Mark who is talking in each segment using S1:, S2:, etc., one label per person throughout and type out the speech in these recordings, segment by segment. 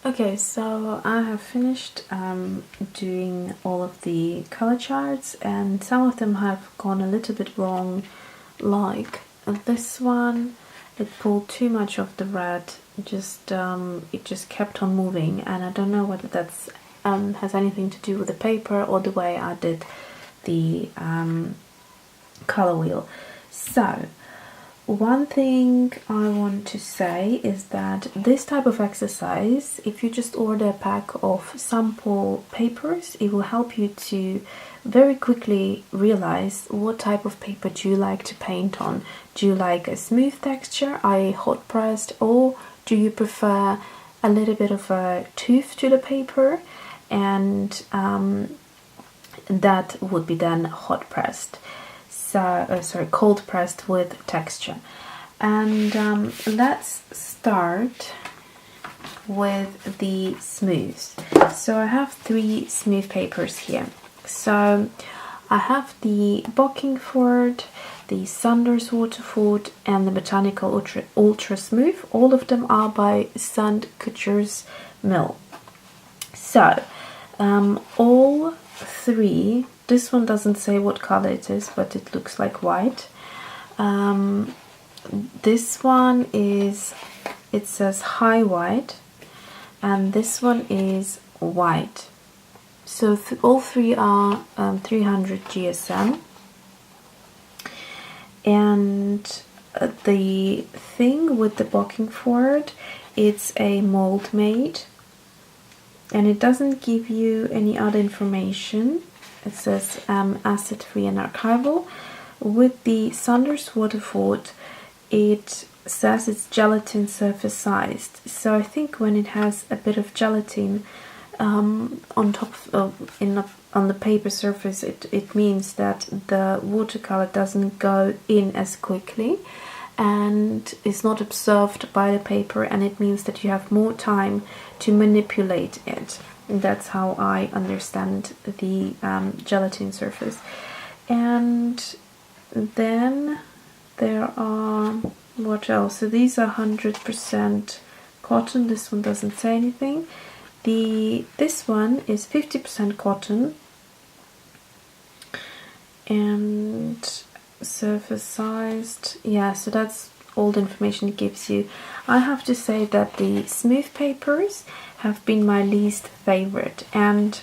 S1: Okay, so I have finished doing all of the color charts, and some of them have gone a little bit wrong, like this one. It pulled too much of the red, it just kept on moving, and I don't know whether that's has anything to do with the paper or the way I did the color wheel. So one thing I want to say is that this type of exercise, if you just order a pack of sample papers, it will help you to very quickly realize what type of paper do you like to paint on. Do you like a smooth texture, i.e. hot pressed, or do you prefer a little bit of a tooth to the paper, and that would be then hot pressed. Cold pressed with texture. And let's start with the smooths. So I have 3 smooth papers here. So I have the Bockingford, the Sanders Waterford, and the Botanical Ultra Smooth. All of them are by Sand Couture's Mill. So all 3. This one doesn't say what color it is, but it looks like white. This one is, it says high white, and this one is white. So all 3 are 300 GSM. And the thing with the Bockingford, it's a mold made, and it doesn't give you any other information. It says acid-free and archival. With the Sanders Waterford, it says it's gelatin surface sized. So I think when it has a bit of gelatin on top of on the paper surface, it means that the watercolor doesn't go in as quickly and is not absorbed by the paper, and it means that you have more time to manipulate it. That's how I understand the gelatin surface. And then there are, what else? So these are 100% cotton. This one doesn't say anything. This one is 50% cotton and surface sized. Yeah, so that's all the information it gives you. I have to say that the smooth papers have been my least favorite, and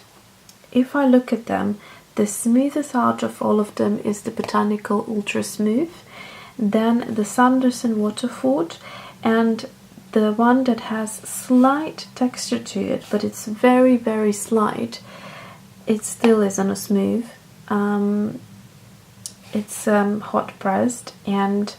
S1: if I look at them, the smoothest out of all of them is the Botanical Ultra Smooth, then the Sanderson Waterford, and the one that has slight texture to it, but it's very, very slight. It still isn't a smooth. It's hot pressed, and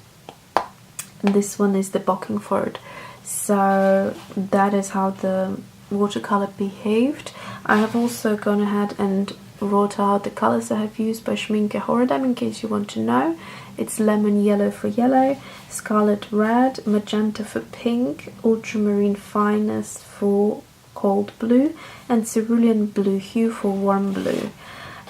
S1: this one is the Bockingford. So that is how the watercolor behaved. I have also gone ahead and wrote out the colors I have used by Schminke Horadam, in case you want to know. It's lemon yellow for yellow, scarlet red, magenta for pink, ultramarine finest for cold blue, and cerulean blue hue for warm blue.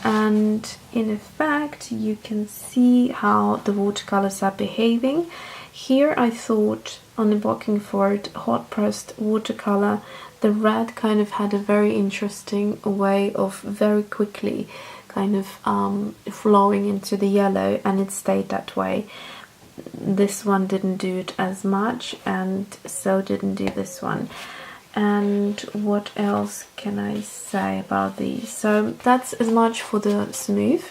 S1: And in effect, you can see how the watercolors are behaving. Here I thought on the Bockingford hot pressed watercolor, the red kind of had a very interesting way of very quickly kind of flowing into the yellow, and it stayed that way. This one didn't do it as much, and so didn't do this one. And what else can I say about these? So that's as much for the smooth.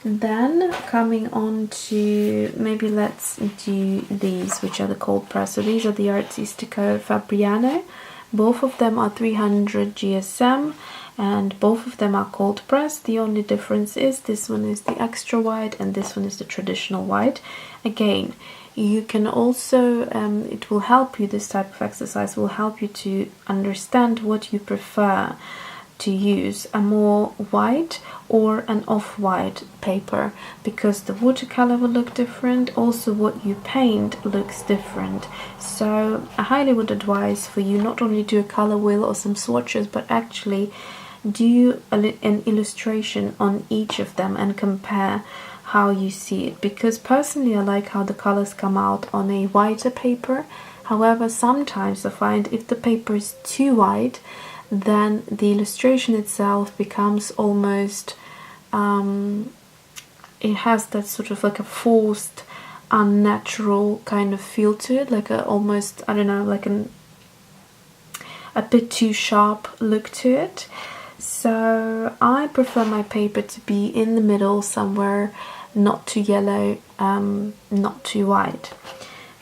S1: Then coming on to, maybe let's do these, which are the cold press. So these are the Artistico Fabriano. Both of them are 300 GSM, and both of them are cold pressed. The only difference is this one is the extra white and this one is the traditional white. Again, you can also, it will help you, this type of exercise will help you to understand what you prefer to use, a more white or an off-white paper, because the watercolor will look different. Also what you paint looks different. So I highly would advise for you not only do a color wheel or some swatches, but actually do an illustration on each of them and compare how you see it, because personally I like how the colors come out on a whiter paper However, sometimes I find if the paper is too white, then the illustration itself becomes almost, it has that sort of like a forced, unnatural kind of feel to it, like a almost, I don't know, like a bit too sharp look to it. So I prefer my paper to be in the middle somewhere, not too yellow, not too white.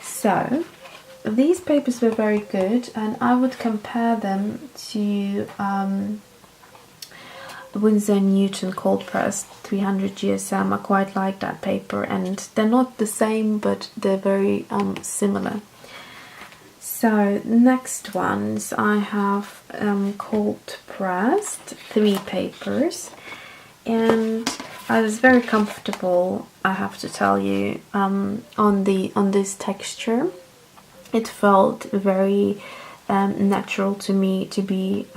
S1: So these papers were very good, and I would compare them to Winsor & Newton cold pressed 300 GSM. I quite like that paper, and they're not the same, but they're very similar. So next ones I have cold pressed 3 papers, and I was very comfortable, I have to tell you, on this texture. It felt very natural to me to be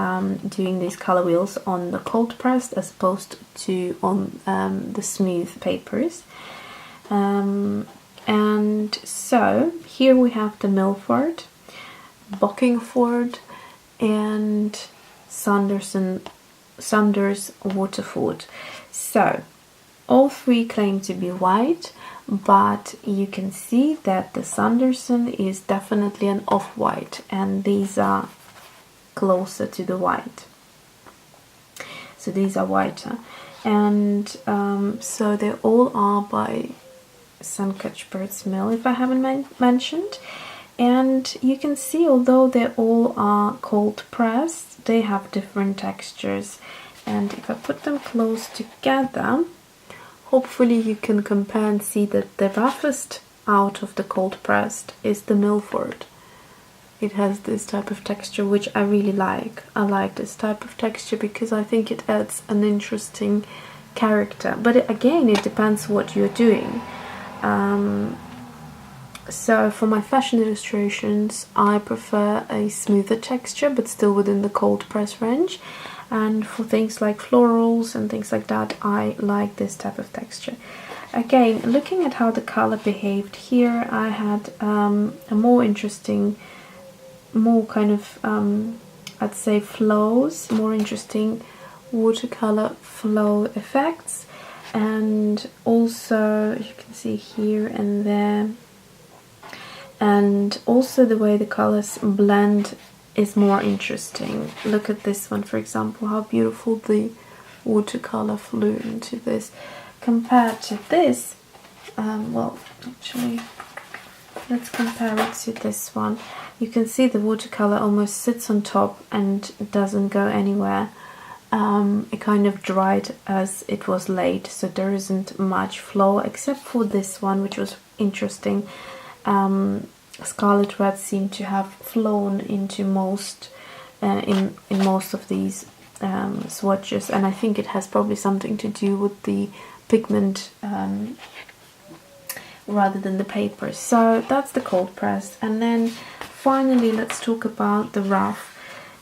S1: doing these color wheels on the cold pressed as opposed to on the smooth papers. And so here we have the Milford, Bockingford, and Saunders Waterford. So all 3 claim to be white, but you can see that the Sanderson is definitely an off-white, and these are closer to the white. So these are whiter, and so they all are by St. Cuthberts Mill, if I haven't mentioned. And you can see, although they all are cold pressed, they have different textures. And if I put them close together, hopefully you can compare and see that the roughest out of the cold pressed is the Milford. It has this type of texture, which I really like. I like this type of texture because I think it adds an interesting character. But again, it depends what you're doing. So for my fashion illustrations, I prefer a smoother texture, but still within the cold press range. And for things like florals and things like that, I like this type of texture. Again, looking at how the color behaved here, I had a more interesting, more kind of, I'd say flows, more interesting watercolor flow effects. And also, you can see here and there, and also the way the colors blend is more interesting. Look at this one, for example, how beautiful the watercolor flew into this. Compared to this, well, actually, let's compare it to this one. You can see the watercolor almost sits on top and doesn't go anywhere. It kind of dried as it was laid, so there isn't much flow except for this one, which was interesting. Scarlet red seemed to have flown into most in most of these swatches, and I think it has probably something to do with the pigment rather than the paper. So that's the cold press. And then finally let's talk about the rough.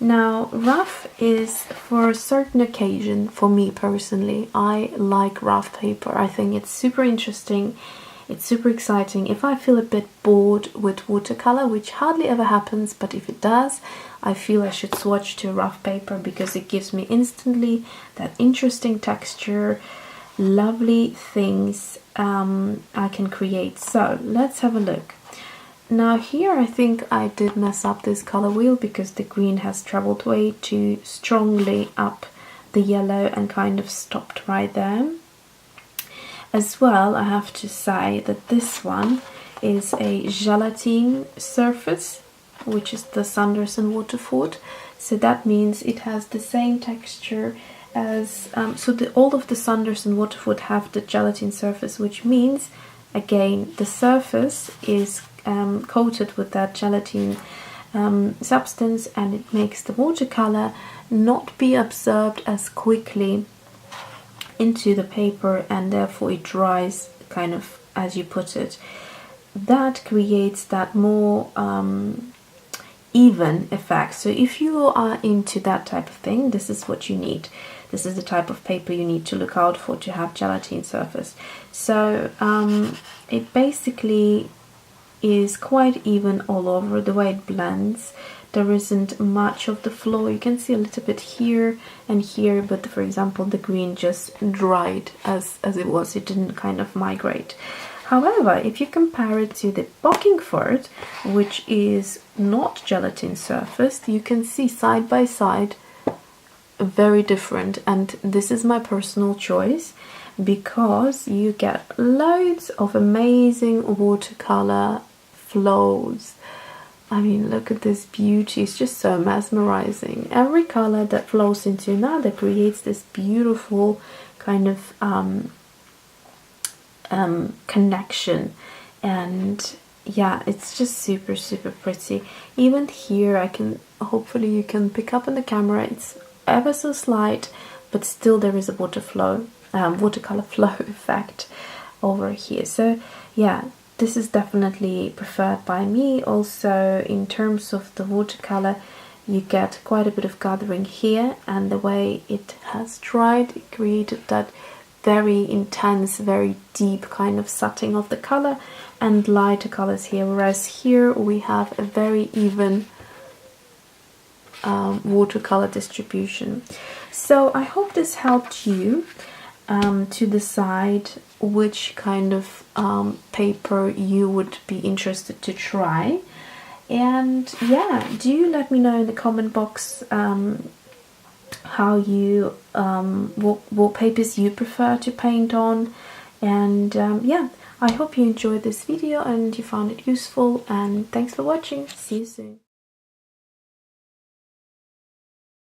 S1: Now, rough is for a certain occasion. For me personally, I like rough paper. I think it's super interesting. It's super exciting. If I feel a bit bored with watercolor, which hardly ever happens, but if it does, I feel I should swatch to rough paper because it gives me instantly that interesting texture, lovely things I can create. So let's have a look. Now here I think I did mess up this color wheel because the green has traveled way too strongly up the yellow and kind of stopped right there. As well, I have to say that this one is a gelatine surface, which is the Saunders and Waterford. So that means it has the same texture as, all of the Saunders and Waterford have the gelatine surface, which means, again, the surface is coated with that gelatine substance, and it makes the watercolor not be absorbed as quickly into the paper, and therefore it dries kind of as you put it. That creates that more even effect. So if you are into that type of thing, this is what you need. This is the type of paper you need to look out for to have gelatine surface. So it basically is quite even all over, the way it blends. There isn't much of the flow. You can see a little bit here and here, but for example the green just dried as it was. It didn't kind of migrate. However, if you compare it to the Bockingford, which is not gelatin surfaced, you can see side by side very different, and this is my personal choice because you get loads of amazing watercolor flows. I mean, look at this beauty. It's just so mesmerizing. Every color that flows into another creates this beautiful kind of connection, and yeah, it's just super pretty. Even here, hopefully you can pick up on the camera, it's ever so slight, but still there is a watercolor flow effect over here. So yeah, this is definitely preferred by me. Also, in terms of the watercolor, you get quite a bit of gathering here, and the way it has dried, it created that very intense, very deep kind of setting of the color, and lighter colors here, whereas here we have a very even watercolor distribution. So I hope this helped you to decide which kind of paper you would be interested to try. And yeah, do let me know in the comment box how you what papers you prefer to paint on. And yeah, I hope you enjoyed this video and you found it useful, and thanks for watching. See you soon.